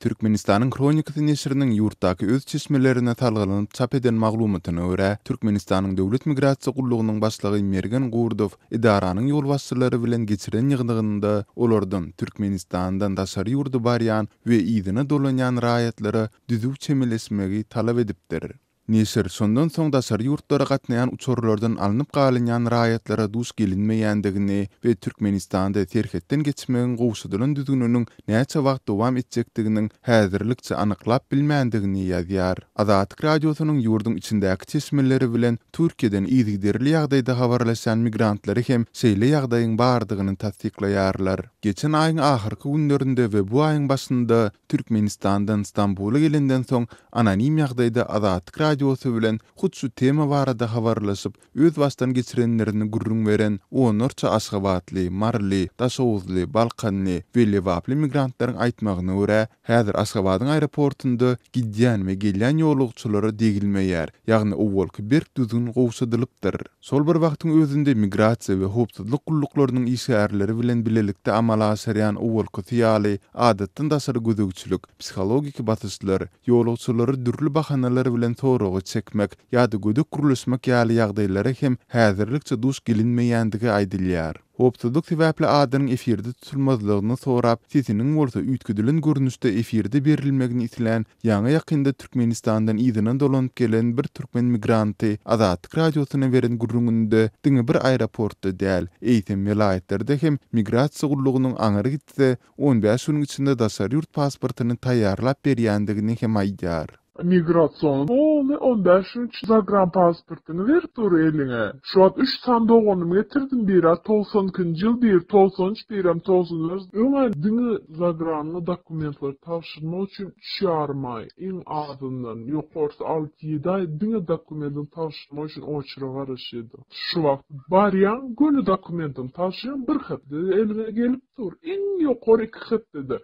Türkmenistan'ın Kronikası neşrinin yurtdaki öz çeşmelerine talgalanyp çap eden maglumatyna görä, Türkmenistan'ın Döwlet Migrasiýa Gullugynyň başlygy Mergen Gurdow idaranyň ýol başçylary bilen geçiren ýygnygynda olardan Türkmenistan'dan daşary ýurdu barýan we ýygyna dolanýan raýatlary düzüp çemilesmegi talap edipdir. Neşir sondan soň daşary ýurtlara gatnaýan uçurlardan alınıp galynýan raýatlara duş gelinmeýändigini we Türkmenistan'da terhetden geçmegiň gowşudylan düzgününiň näçe wagt dowam etjekdiginiň häzirlikçe anyklap bilmändigini ýazýar. Azatlyk radiosynyň ýurdun içindäki çeşmeleri bilen Türkiýeden ýygyderli ýagdaýda habarlaşan migrantlary hem şeýle ýagdaýyň bardygyny tasdiklaýarlar. Geçen aýyň ahyrky günlerinde we bu aýyň başynda Türkmenistan'dan Istanbul'a gelenden soň anonim ýagdaýda Azatlyk radiosu bilen hutsu tema barada habarlaşyp öz başdan geçirenlerini gurrun veren onurça Aşgabatly, Marly, Daşowuzly, Balkanly we Lewaply migrantlaryň aýtmagyna görä, häzir Aşgabatyň aeroportunda gidýän we gelýän ýolugçylary degilmeýär, ýagny owalky bir düzgün gowşadylypdyr. Sol bir wagtyň özünde migrasiýa we howpsuzlyk gullyklarynyň işgärleri bilen bilelikde amala aşyrýan owalky tiýaly, adatdan daşary gözegçilik, psikologik batyşlar, ýolugçylary dürli bahanalar bilen soragy çekmek ýa-da gödük gurulşmak ýaly ýagdaýlara hem häzirlikçe duş gelinmeýändigi aýdylýar. Howpsuzlyk sebäpli adynyň efirde tutulmazlygyny sorap, sesiniň bolsa üýtgüdilen görnüşde efirde berilmegini isleýän ýaňy ýakynda Türkmenistan'dan ýygyna dolanyp gelen bir türkmen migranty Azatlyk radiosyna beren gurrunynda diňe bir aeroportda däl, eýsem vilayatlerde hem migrasiýa gullugynyň aňyry gitse 15 ýylyň içinde daşary ýurt pasportyny taýýarlap berýändigini hem aýdýar. Migrasyon. Onu 15 Instagram pasportunu ver tur eline. Şu an 3 sandoğunu getirdim bir 90 yıl bir 93 biram 90'lar. Öňe diňi Zagranly dokumentler tawşyrmak üçin çağırmay. Iň adından ýokarsa 6-7 ay diňi dokumentin tawşyrmak üçin oçura garaşdy. Şu wagt barýan gönü dokumentin tawşyrýan bir hepde eline gelip tur. Iň ýokary 2 hepde.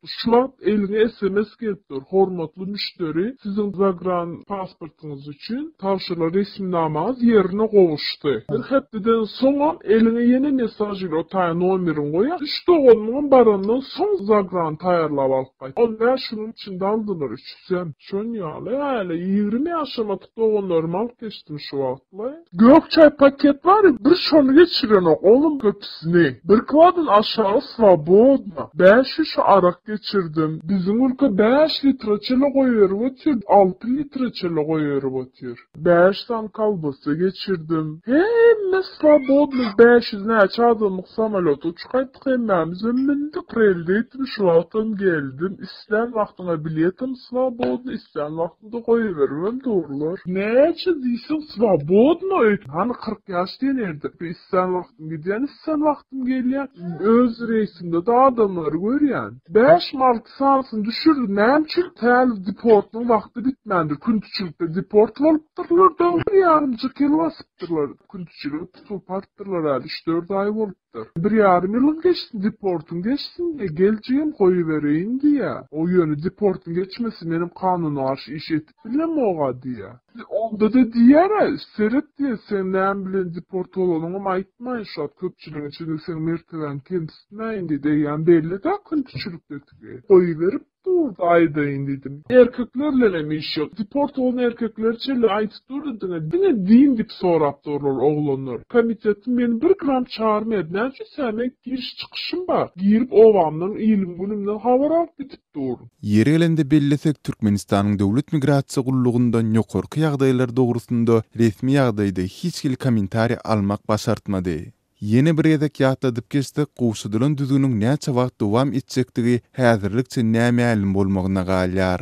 Şu wagt eline SMS gelip tur. Hormatly müşteri, sizin Zagran pasportunuz için tavşırla resimnamaz yerine gowuşdy. Bir hepdeden soňa eline yeni mesaj ile o taýa nomerin goýar. İşte onun barandan soň Zagran taýarlap alyp. Onda şunun içinde aldylar üçsem. Şon ýaly häle 20 ýaşamatyk doganlarym alyp geçdim şu wagtla. Gökçay paket var ya, bir şonu geçiren oğlum köpüsini. Bir kladın aşağı Svobodna. 5 ýaş arak geçirdim. Bizim ülke 5 litre çele goýuyor. 6 litre çele goýup otyr. 5 tan kalbasa geçirdim. Hemme Svobodny 500 näçe adamlyk samolot uçaýtdyk hemmemiz mindik relde etmiş wagtym geldim. İslen wagtyna biletim Svobodny, islen wagtynda goýubermem dogrular. Näçe diýsin Svobodny? Hani 40 ýaş diýerdi. İslen wagtym gidýän, islen wagtym gelýän. Öz reisimde da adamlar görýän. 5 mark sansyn düşürdi. Näçe täl deportnyň wagty bitmändi. Küntüçilikde deport bolupdyrlar da ýarymjy kel basypdyrlar. Küntüçilik tutup partdyrlar hali 3-4 ay bolupdyr. 1,5 ýyl geçdi deportun geçsin geljeğim goýubereýin diýä. O ýöne deportun geçmesi menim kanuny garşy iş etip bilem oga diýä. Onda da diýär, seret diýe sen näme bilen deport bolanyňy aýtmaýyn şu köpçüligiň içinde sen merteben kemsitmäýin diýen belli da küntüçilikde goýuberip aydaýyn dedim. Erkeklerle iş yok. Deport olan erkekler çeli aýtyp durdy. Diňe diýin dip sorap durlar oglanlar. Komitetim meni 1 gram çağırmaýdy. Näçe sene giriş çykyşym bar. Girip owamdan ilim günümden habar alyp bitip dur. Ýeri gelende bellesek Türkmenistanyň Döwlet Migrasiýa Gullugyndan ýokarky ýagdaýlar dogrusynda resmi ýagdaýda hiç kim kommentariýa almak başartmady. Yeni bir edek ýatladyp geçdik, gowşudylan düzgünüň näçe wagt dowam etjekdigi häzirlikçe näme älim bolmagyna galýar.